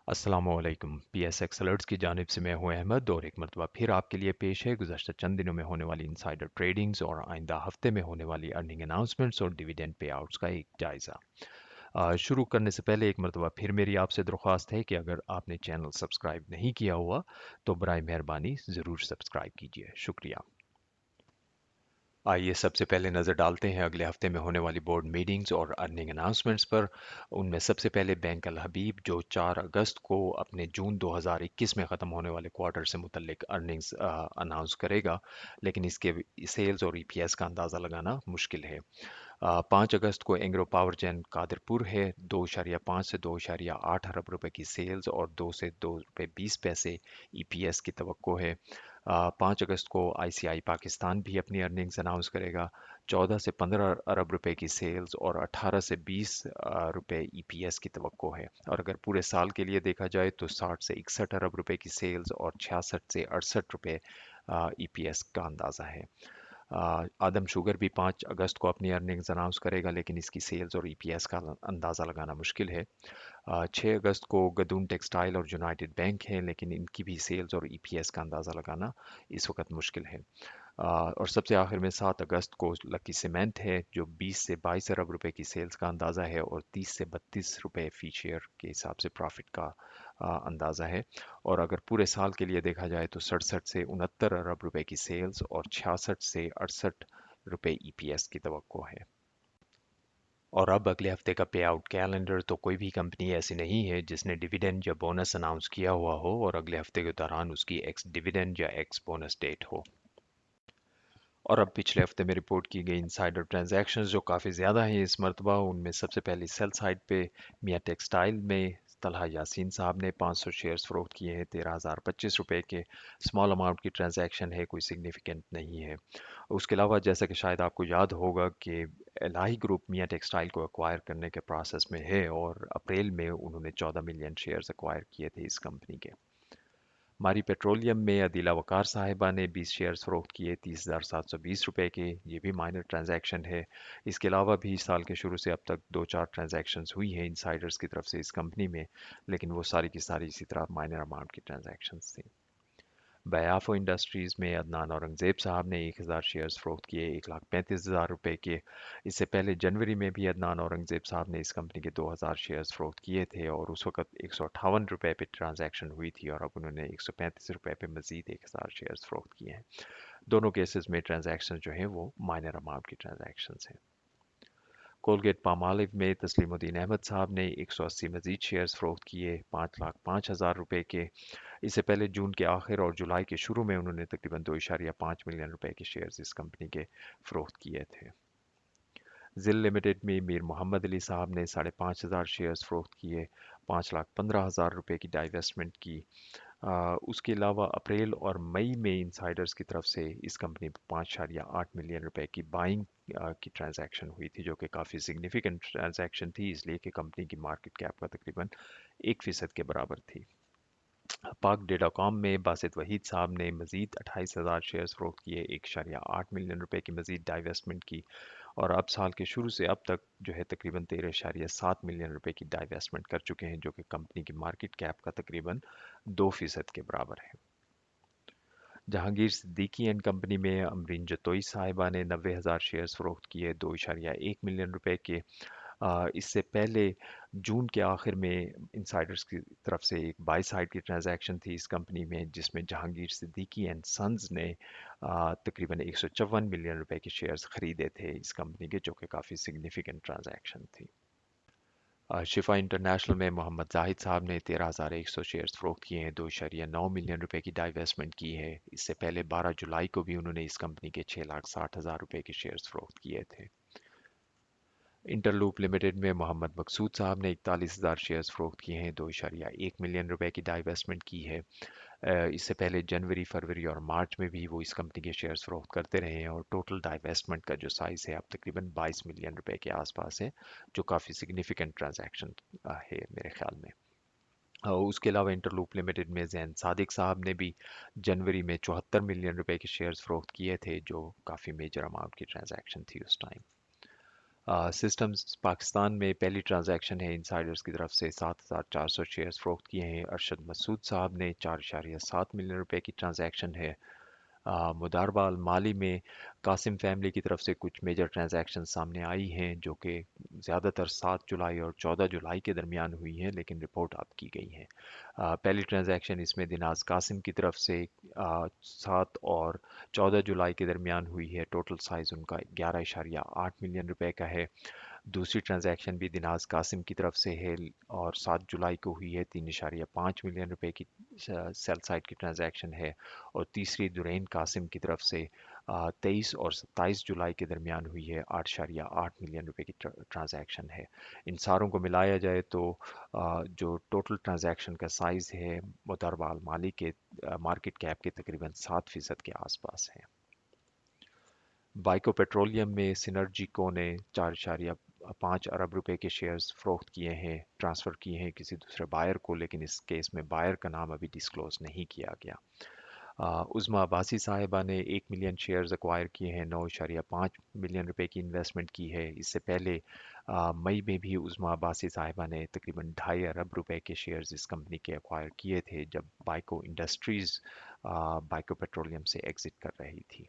अस्सलामुअलैकुम। PSX alerts की जानिब से मैं हूं अहमद और एक मरतबा फिर आपके लिए पेश है गुज़श्ता चंद दिनों में होने वाली इनसाइडर ट्रेडिंग्स और आइंदा हफ्ते में होने वाली अर्निंग अनाउंसमेंट्स और डिविडेंड पे आउट्स का एक जायज़ा। शुरू करने से पहले एक मरतबा फिर मेरी आपसे दरख्वास्त है कि अगर आपने चैनल सब्सक्राइब नहीं किया हुआ तो बराए मेहरबानी ज़रूर सब्सक्राइब कीजिए, शुक्रिया। आइए सबसे पहले नज़र डालते हैं अगले हफ्ते में होने वाली बोर्ड मीटिंग्स और अर्निंग अनाउंसमेंट्स पर। उनमें सबसे पहले बैंक अल हबीब जो 4 अगस्त को अपने जून 2021 में ख़त्म होने वाले क्वार्टर से मुतल्लिक अर्निंग्स अनाउंस करेगा, लेकिन इसके सेल्स और ईपीएस का अंदाज़ा लगाना मुश्किल है। 5 अगस्त को एंग्रो पावर जेन कादरपुर है, 2.5 से 2.8 अरब रुपए की सेल्स और 2 से 2 रुपये 20 पैसे ईपीएस की तवक्को है। 5 अगस्त को आईसीआई पाकिस्तान भी अपनी अर्निंग्स अनाउंस करेगा, 14 से 15 अरब रुपए की सेल्स और 18 से 20 रुपए ईपीएस की तवक्को है। और अगर पूरे साल के लिए देखा जाए तो 60 से 61 अरब रुपए की सेल्स और 66 से 68 रुपए ईपीएस का अंदाज़ा है। आदम शुगर भी 5 अगस्त को अपनी अर्निंग्स अनाउंस करेगा, लेकिन इसकी सेल्स और ईपीएस का अंदाज़ा लगाना मुश्किल है। 6 अगस्त को गदून टेक्सटाइल और यूनाइटेड बैंक हैं, लेकिन इनकी भी सेल्स और ईपीएस का अंदाज़ा लगाना इस वक्त मुश्किल है। और सबसे आखिर में 7 अगस्त को लकी सीमेंट है जो 20 से 22 अरब रुपए की सेल्स का अंदाज़ा है और 30 से 32 रुपए फी शेयर के हिसाब से प्रॉफिट का अंदाज़ा है। और अगर पूरे साल के लिए देखा जाए तो 67 से 69 अरब रुपए की सेल्स और 66 से 68 रुपए ईपीएस की तवक्को है। और अब अगले हफ्ते का पे आउट कैलेंडर, तो कोई भी कंपनी ऐसी नहीं है जिसने डिविडेंड या बोनस अनाउंस किया हुआ हो और अगले हफ्ते के दौरान उसकी एक्स डिविडेंड या एक्स बोनस डेट हो। और अब पिछले हफ्ते में रिपोर्ट की गई इनसाइडर ट्रांजैक्शंस जो काफ़ी ज़्यादा हैं इस मरतबा, उनमें सबसे पहले सेल साइड पे मियाँ टेक्सटाइल में तलहा यासीन साहब ने 500 शेयर्स फ़रोख्त किए हैं 13,025 रुपए के। स्मॉल अमाउंट की ट्रांजैक्शन है, कोई सिग्निफिकेंट नहीं है। उसके अलावा जैसा कि शायद आपको याद होगा कि एलाही ग्रुप मियाँ टेक्सटाइल को एक्वायर करने के प्रोसेस में है और अप्रैल में उन्होंने 14 मिलियन शेयर्स एक्वायर किए थे इस कंपनी के। मारी पेट्रोलियम में अदीला वकार साहिबा ने 20 शेयर्स फ़रोख्त किए 30,720 रुपए के। ये भी माइनर ट्रांजैक्शन है। इसके अलावा भी साल के शुरू से अब तक 2-4 ट्रांजैक्शंस हुई हैं इनसाइडर्स की तरफ से इस कंपनी में, लेकिन वो सारी की सारी इसी तरह माइनर अमाउंट की ट्रांजैक्शंस थी। बयाफो इंडस्ट्रीज़ में अदनान औरंगज़ेब साहब ने 1,000 शेयर्स फ़रोख्त किए 1,35,000 रुपए के। इससे पहले जनवरी में भी अदनान औरंगज़ेब साहब ने इस कंपनी के 2,000 शेयर्स फ़रोख्त किए थे और उस वक्त 158 रुपए पे ट्रांजैक्शन हुई थी और अब उन्होंने 135 रुपए पे मज़ीद 1,000 शेयर्स फ़रोख्त किए हैं। दोनों केसेस में ट्रांजैक्शन जो हैं वो माइनर अमाउंट की ट्रांजैक्शन हैं। कोलगेट पामॉलिव में तस्लीमुद्दीन अहमद साहब ने 180 मजीद शेयर्स फ़रोख्त किए 5,05,000 रुपए के। इससे पहले जून के आखिर और जुलाई के शुरू में उन्होंने तकरीबन 2.5 मिलियन रुपए के शेयर्स इस कंपनी के फ़रोख्त किए थे। जिल लिमिटेड में मीर मोहम्मद अली साहब ने 5,500 शेयर्स फ़रोख्त किए 5,15,000 रुपए की डाइवेस्टमेंट की। उसके अलावा अप्रैल और मई में इंसाइडर्स की तरफ से इस कंपनी पर 5.8 मिलियन रुपए की बाइंग की ट्रांजैक्शन हुई थी, जो कि काफ़ी सिग्निफिकेंट ट्रांजैक्शन थी इसलिए कि कंपनी की मार्केट कैप का तकरीबन 1% के बराबर थी। पाक डेटाकॉम में बासित वहीद साहब ने मजीद 28,000 शेयर्स फ़रोख्त किए 1.8 मिलियन रुपए की मजीद डाइवेस्टमेंट की। और अब साल के शुरू से अब तक जो है तकरीबन 13.7 मिलियन रुपए की डाइवेस्टमेंट कर चुके हैं, जो कि कंपनी की मार्केट कैप का तकरीबन 2% के बराबर है। जहांगीर सिद्दीकी एंड कंपनी में अमरीन जतोई साहिबा ने 90,000 शेयर्स फ़रोख्त किए 2.1 मिलियन रुपए के। इससे पहले जून के आखिर में इंसाइडर्स की तरफ से एक बाई साइड की ट्रांजैक्शन थी इस कंपनी में, जिसमें जहांगीर सिद्दीकी एंड सन्स ने तकरीबन 154 मिलियन रुपए के शेयर्स खरीदे थे इस कंपनी के, जो कि काफ़ी सिग्निफिकेंट ट्रांजैक्शन थी। शिफा इंटरनेशनल में मोहम्मद जाहिद साहब ने 13,100 शेयर्स फ़रोख्त किए हैं 2.9 मिलियन रुपए की डाइवेस्टमेंट की है। इससे पहले 12 जुलाई को भी उन्होंने इस कंपनी के 6,60,000 रुपए के शेयर्स फ़रोख्त किए थे। इंटरलूप लिमिटेड में मोहम्मद मकसूद साहब ने 41,000 शेयर्स फ़रोख्त किए हैं 2.1 मिलियन रुपए की डाइवेस्टमेंट की है। इससे पहले जनवरी, फरवरी और मार्च में भी वो इस कंपनी के शेयर्स फ़रोख्त करते रहे हैं और टोटल डाइवेस्टमेंट का जो साइज़ है अब तकरीबन 22 मिलियन रुपए के आसपास है, जो काफ़ी सिग्निफिकेंट ट्रांजैक्शन है मेरे ख्याल में। उसके अलावा इंटरलूप लिमिटेड में जैन सादिक साहब ने भी जनवरी में 74 मिलियन रुपए के शेयर्स फ़रोख्त किए थे, जो काफ़ी मेजर अमाउंट की ट्रांजैक्शन थी उस टाइम। सिस्टम्स पाकिस्तान में पहली ट्रांजैक्शन है इनसाइडर्स की तरफ से 7,400 शेयर्स फ़रोख्त किए हैं। अरशद मसूद साहब ने 4.7 मिलियन रुपए की ट्रांजैक्शन है। मुदारबा माली में कासिम फैमिली की तरफ से कुछ मेजर ट्रांजैक्शन सामने आई हैं जो कि ज़्यादातर 7 जुलाई और 14 जुलाई के दरमियान हुई हैं, लेकिन रिपोर्ट अब की गई हैं। पहली ट्रांजैक्शन इसमें दिनाज कासिम की तरफ से 7 और 14 जुलाई के दरमियान हुई है। टोटल साइज़ उनका 11.8 मिलियन रुपए का है। दूसरी ट्रांजैक्शन भी दिनाज कासिम की तरफ से है और 7 जुलाई को हुई है। 3.5 मिलियन रुपए की सेल साइड की ट्रांजैक्शन है। और तीसरी दुरैन कासिम की तरफ से 23 और 27 जुलाई के दरमियान हुई है। 8.8 मिलियन रुपए की ट्रांजैक्शन है। इन सारों को मिलाया जाए तो जो टोटल ट्रांजैक्शन का साइज़ है मुतरबाल माली के मार्केट कैप के तकरीबन 7% के आसपास है। बाइको पेट्रोलियम में सिनर्जिको ने 4.5 अरब रुपए के शेयर्स फ़रोख्त किए हैं, ट्रांसफ़र किए हैं किसी दूसरे बायर को, लेकिन इस केस में बायर का नाम अभी डिस्क्लोज़ नहीं किया गया। उज़मा अब्बासी साहिबा ने 1 मिलियन शेयर्स एक्वायर किए हैं, 9.5 मिलियन रुपए की इन्वेस्टमेंट की है। इससे पहले मई में भी उज़मा अब्बासी साहिबा ने तकरीबन 2.5 अरब रुपए के शेयर्स इस कंपनी के एक्वायर किए थे जब बाइको इंडस्ट्रीज़ बाइको पेट्रोलियम से एग्ज़िट कर रही थी।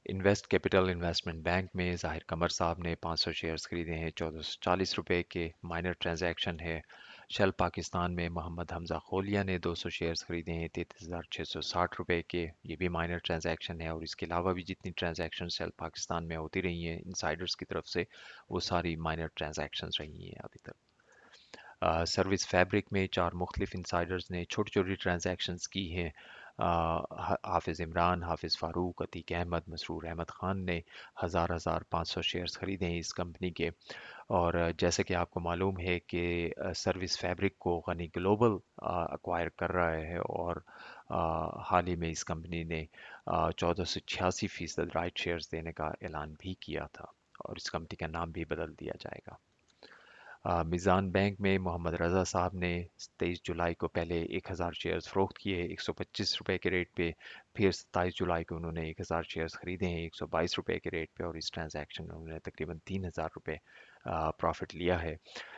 इन्वेस्ट कैपिटल इन्वेस्टमेंट बैंक में ज़ाहिर कमर साहब ने 500 शेयर्स खरीदे हैं, 1440 रुपए के माइनर ट्रांजैक्शन है। शेल पाकिस्तान में मोहम्मद हमजा खोलिया ने 200 शेयर्स खरीदे हैं, 33,660 रुपए के। ये भी माइनर ट्रांजैक्शन है और इसके अलावा भी जितनी ट्रांजैक्शन शेल पाकिस्तान में होती रही हैं इनसाइडर्स की तरफ से, वो सारी माइनर ट्रांजैक्शन रही हैं अभी तक। सर्विस फैब्रिक में 4 मुख्तलिफ इंसाइडर्स ने छोटी छोटी ट्रांजैक्शंस की हैं। हाफिज़ इमरान, हाफिज़ फ़ारूक, अतीक अहमद, मसरूर अहमद ख़ान ने हज़ार 500 शेयर्स ख़रीदे हैं इस कंपनी के। और जैसे कि आपको मालूम है कि सर्विस फैब्रिक को गनी ग्लोबल अक्वायर कर रहा है और हाल ही में इस कंपनी ने 1486% राइट शेयर्स देने का ऐलान भी किया था और इस कंपनी का नाम भी बदल दिया जाएगा। मीज़ान बैंक में मोहम्मद रज़ा साहब ने 23 जुलाई को पहले 1000 शेयर्स फ़रोख्त किए 125 रुपए के रेट पे। फिर 27 जुलाई को उन्होंने 1000 शेयर्स ख़रीदे हैं 122 रुपए के रेट पे और इस ट्रांजैक्शन में उन्होंने तकरीबन 3000 रुपए प्रॉफिट लिया है।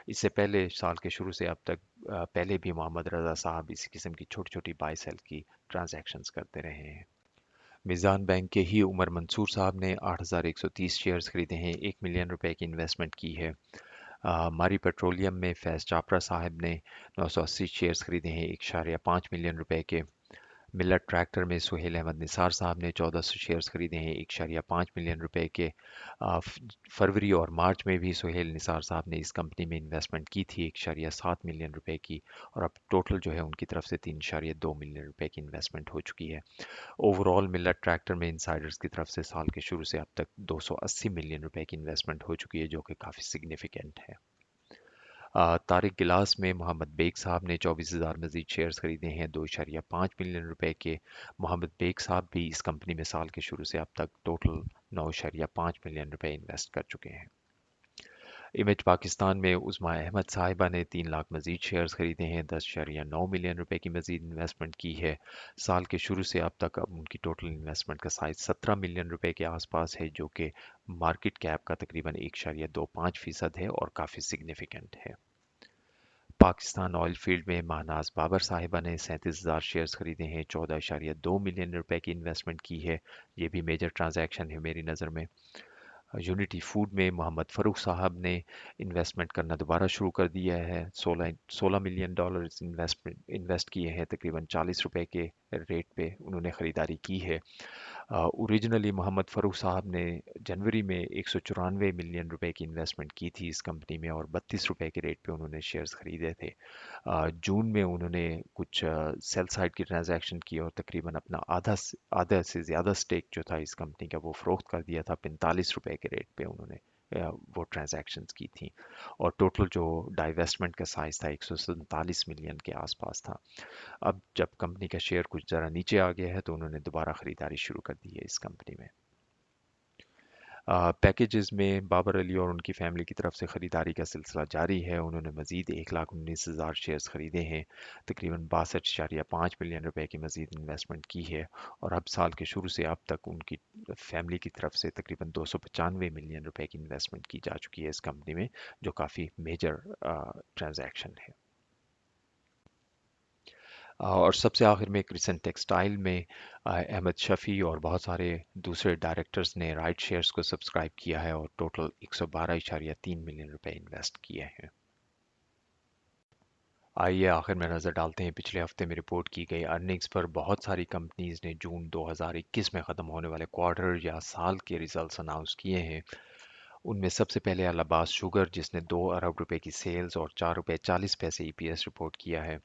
इससे पहले साल के शुरू से अब तक पहले भी मोहम्मद रज़ा साहब इसी किस्म की छोटी छोटी बाई सेल की ट्रांजैक्शंस करते रहे हैं। मीज़ान बैंक के ही उमर मंसूर साहब ने 8130 शेयर्स खरीदे हैं, 1 मिलियन रुपए की इन्वेस्टमेंट की है। मारी पेट्रोलियम में फैज़ चापरा साहब ने 980 शेयर्स खरीदे हैं 1.5 मिलियन रुपए के। मिलट ट्रैक्टर में सुहेल अहमद निसार साहब ने 1400 शेयर्स खरीदे हैं 1.5 मिलियन रुपए के। फरवरी और मार्च में भी सुहेल निसार साहब ने इस कंपनी में इन्वेस्टमेंट की थी 1.7 मिलियन रुपए की और अब टोटल जो है उनकी तरफ से 3.2 मिलियन रुपए की इन्वेस्टमेंट हो चुकी है। ओवरऑल मिलट ट्रैक्टर में इनसाइडर्स की तरफ से साल के शुरू से अब तक 280 मिलियन रुपए की इन्वेस्टमेंट हो चुकी है जो कि काफ़ी सिग्निफिकेंट है। तारिक गिलास में मोहम्मद बेग साहब ने 24,000 मजीद शेयर्स खरीदे हैं 2.5 मिलियन रुपए के। मोहम्मद बेग साहब भी इस कंपनी में साल के शुरू से अब तक टोटल 9.5 मिलियन रुपए इन्वेस्ट कर चुके हैं। इमेज पाकिस्तान में उज़मा अहमद साहिबा ने 3 लाख मजीद शेयर्स खरीदे हैं 10.9 मिलियन रुपए की मजीद इन्वेस्टमेंट की है। साल के शुरू से अब तक अब उनकी टोटल इन्वेस्टमेंट का साइज 17 मिलियन रुपए के आसपास है जो कि मार्केट कैप का तकरीबन 1.25% है और काफ़ी सिग्निफिकेंट है। पाकिस्तान ऑयल फील्ड में महनाज बाबर साहिबा ने 37,000 शेयर्स खरीदे हैं 14.2 मिलियन रुपए की इन्वेस्टमेंट की है। ये भी मेजर ट्रांजैक्शन है मेरी नज़र में। यूनिटी फूड में मोहम्मद फ़रूख साहब ने इन्वेस्टमेंट करना दोबारा शुरू कर दिया है। 16 मिलियन डॉलर्स इन्वेस्ट किए हैं, तकरीबन 40 रुपए के रेट पे उन्होंने ख़रीदारी की है। ओरिजिनली मोहम्मद फ़रूख साहब ने जनवरी में 194 मिलियन रुपए की इन्वेस्टमेंट की थी इस कंपनी में और 32 रुपए के रेट पे उन्होंने शेयर्स ख़रीदे थे। जून में उन्होंने कुछ सेल साइड की ट्रांजैक्शन की और तकरीबन अपना आधा से ज़्यादा स्टेक जो था इस कंपनी का वो फ़रोख्त कर दिया था 45 रुपए के रेट पे उन्होंने वो ट्रांजैक्शंस की थी और टोटल जो डाइवेस्टमेंट का साइज़ था 147 मिलियन के आसपास था। अब जब कंपनी का शेयर कुछ ज़रा नीचे आ गया है तो उन्होंने दोबारा ख़रीदारी शुरू कर दी है इस कंपनी में। पैकेजेस में बाबर अली और उनकी फैमिली की तरफ से ख़रीदारी का सिलसिला जारी है। उन्होंने मज़ीद 1,19,000 शेयर्स ख़रीदे हैं। तकरीबन 62.5 मिलियन रुपए की मज़ीद इन्वेस्टमेंट की है और अब साल के शुरू से अब तक उनकी फैमिली की तरफ से तकरीबन 295 मिलियन रुपए की इन्वेस्टमेंट की जा चुकी है इस कंपनी में, जो काफ़ी मेजर ट्रांजैक्शन है। और सबसे आखिर में क्रिसन टेक्सटाइल में अहमद शफ़ी और बहुत सारे दूसरे डायरेक्टर्स ने राइट शेयर्स को सब्सक्राइब किया है और टोटल 112.3 मिलियन रुपए इन्वेस्ट किए हैं। आइए आखिर में नज़र डालते हैं पिछले हफ्ते में रिपोर्ट की गई अर्निंग्स पर। बहुत सारी कंपनीज ने जून 2021 में ख़त्म होने वाले क्वार्टर या साल के रिजल्ट्स अनाउंस किए हैं। उनमें सबसे पहले अलाहाबाद शुगर, जिसने 2 अरब रुपए की सेल्स और 4 रुपए 40 पैसे ईपीएस रिपोर्ट किया है।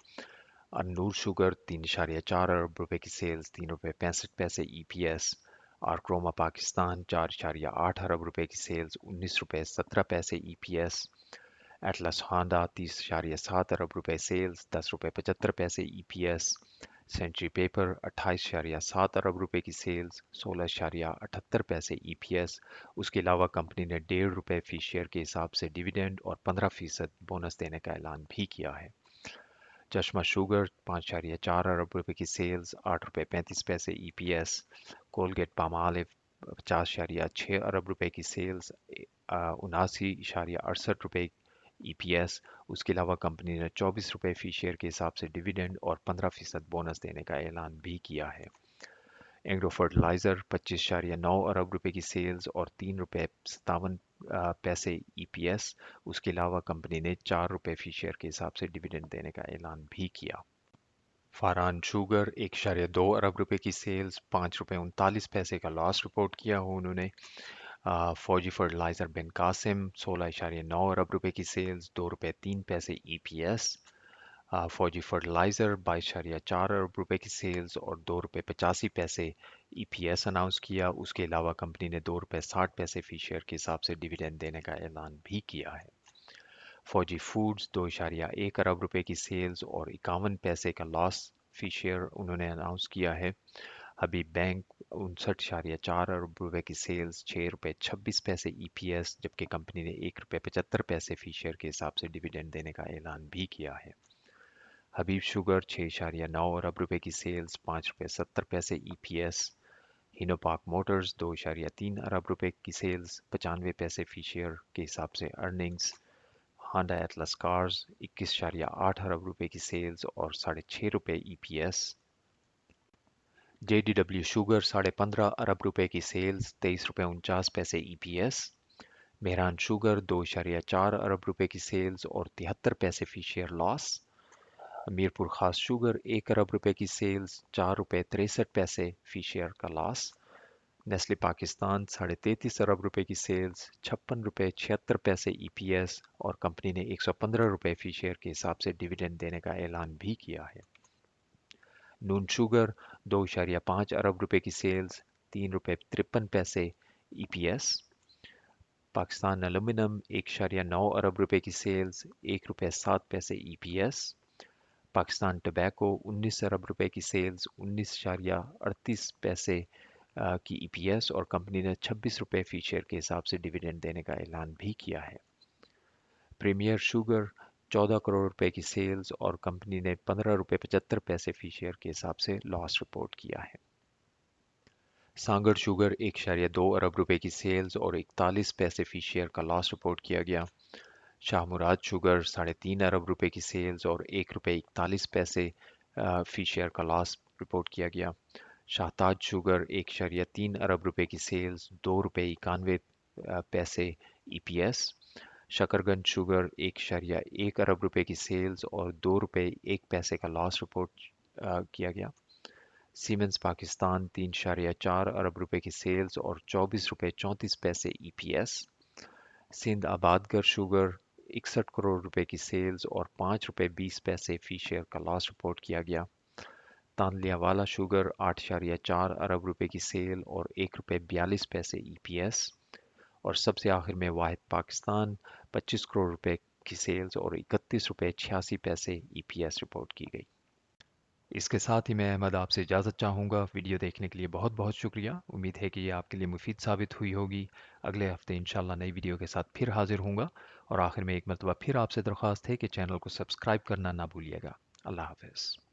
अन्नूर शुगर 3.4 अरब रुपए की सेल्स, 3 रुपए 65 पैसे ईपीएस। आरक्रोमा पाकिस्तान 4.8 अरब रुपए की सेल्स, 19 रुपए 17 पैसे ईपीएस। एटलस होंडा 30.7 अरब रुपए सेल्स, 10 रुपए 75 पैसे ईपीएस। सेंचुरी पेपर 28.7 अरब रुपए की सेल्स, 16.78 पैसे ईपीएस। उसके अलावा कंपनी ने 1.5 रुपए फी शेयर के हिसाब से डिविडेंड और 15% बोनस देने का ऐलान भी किया है। चश्मा शुगर 5.4 अरब रुपए की सेल्स, 8 रुपए 35 पैसे ईपीएस। कोलगेट पामालिव 50.6 अरब रुपए की सेल्स, 79.68 रुपए ईपीएस। उसके अलावा कंपनी ने 24 रुपए फी शेयर के हिसाब से डिविडेंड और 15% बोनस देने का ऐलान भी किया है। एग्रो फर्टिलाइज़र 25.9 अरब रुपए की सेल्स और 3 रुपए 57 पैसे ईपीएस। उसके अलावा कंपनी ने 4 रुपए फी शेयर के हिसाब से डिविडेंड देने का ऐलान भी किया। फारान शुगर 1.2 अरब रुपए की सेल्स, 5 रुपए 39 पैसे का लॉस रिपोर्ट किया हो उन्होंने। फौजी फर्टिलाइज़र बिन कासिम 16.9 अरब रुपए की सेल्स, 2 रुपए 3 पैसे ईपीएस। फौजी फर्टिलाइज़र 22.4 अरब रुपए की सेल्स और 2 रुपए 85 पैसे ईपीएस अनाउंस किया। उसके अलावा कंपनी ने 2 रुपए 60 पैसे फी शेयर के हिसाब से डिविडेंड देने का ऐलान भी किया है। फौजी फूड्स 2.1 अरब रुपए की सेल्स और 51 पैसे का लॉस फी शेयर उन्होंने अनाउंस किया है। हबीब बैंक 59.4 अरब रुपए की सेल्स, 6 रुपए 26 पैसे ईपीएस, जबकि कंपनी ने 1 रुपए 75 पैसे फी शेयर के हिसाब से डिविडेंड देने का ऐलान भी किया है। हबीब शुगर 6.9 अरब रुपए की सेल्स, 5 रुपए 70 पैसे ईपीएस। हिनोपाक मोटर्स 2.3 अरब रुपए की सेल्स, 95 पैसे फी शेयर के हिसाब से अर्निंग्स। होंडा एटलस कार्स 21.8 अरब रुपए की सेल्स और 6.5 रुपए ईपीएस। जेडीडब्ल्यू शुगर 15.5 अरब रुपए की सेल्स, 23 रुपए 49 पैसे ईपीएस। मेहरान शुगर 2.4 अरब रुपए की सेल्स और 73 पैसे फी शेयर लॉस। मीरपुर खास शुगर 1 अरब रुपए की सेल्स, 4 रुपए 63 पैसे फी शेयर का लॉस। नेस्ले पाकिस्तान 33.5 अरब रुपए की सेल्स, 56 रुपए 76 पैसे ईपीएस और कंपनी ने 115 रुपए फी शेयर के हिसाब से डिविडेंड देने का ऐलान भी किया है। नून शुगर 2.5 अरब रुपए की सेल्स, 3 रुपए 53 पैसे ईपीएस। पाकिस्तान एल्यूमिनियम 1.9 अरब रुपए की सेल्स, 1 रुपए 7 पैसे ईपीएस। पाकिस्तान टबैको 19 अरब रुपए की सेल्स, 19.38 पैसे की ईपीएस और कंपनी ने 26 रुपए फी शेयर के हिसाब से डिविडेंड देने का ऐलान भी किया है। प्रीमियर शुगर 14 करोड़ रुपए की सेल्स और कंपनी ने 15 रुपए 75 पैसे फी शेयर के हिसाब से लॉस रिपोर्ट किया है। सांगड़ शुगर 1.2 अरब रुपए की सेल्स और 41 पैसे फी शेयर का लॉस रिपोर्ट किया गया। शाह मुराद शुगर 3.5 अरब रुपए की सेल्स और 1 रुपए 41 पैसे फी शेयर का लॉस रिपोर्ट किया गया। शाहताज शुगर 1.3 अरब रुपए की सेल्स, 2 रुपए 91 पैसे ईपीएस। शकरगंज शुगर 1.1 अरब रुपए की सेल्स और 2 रुपए 1 पैसे का लॉस रिपोर्ट किया गया। सीमेंस पाकिस्तान 3.4 अरब रुपए की सेल्स और 24 रुपए 34 पैसे ईपीएस। सिंध आबादगर शुगर 61 करोड़ रुपए की सेल्स और 5 रुपए 20 पैसे फी शेयर का लॉस रिपोर्ट किया गया। तांदलियावाला शुगर 8.4 अरब रुपए की सेल और 1 रुपए 42 पैसे ईपीएस। और सबसे आखिर में वाहिद पाकिस्तान 25 करोड़ रुपए की सेल्स और 31 रुपए 86 पैसे ईपीएस रिपोर्ट की गई। इसके साथ ही मैं अहमद आपसे इजाज़त चाहूँगा। वीडियो देखने के लिए बहुत बहुत शुक्रिया। उम्मीद है कि ये आपके लिए मुफीद साबित हुई होगी। अगले हफ्ते इंशाल्लाह नई वीडियो के साथ फिर हाजिर होऊंगा। और आखिर में एक मरतबा फिर आपसे दरख्वास्त है कि चैनल को सब्सक्राइब करना ना भूलिएगा। अल्लाह हाफ़िज़।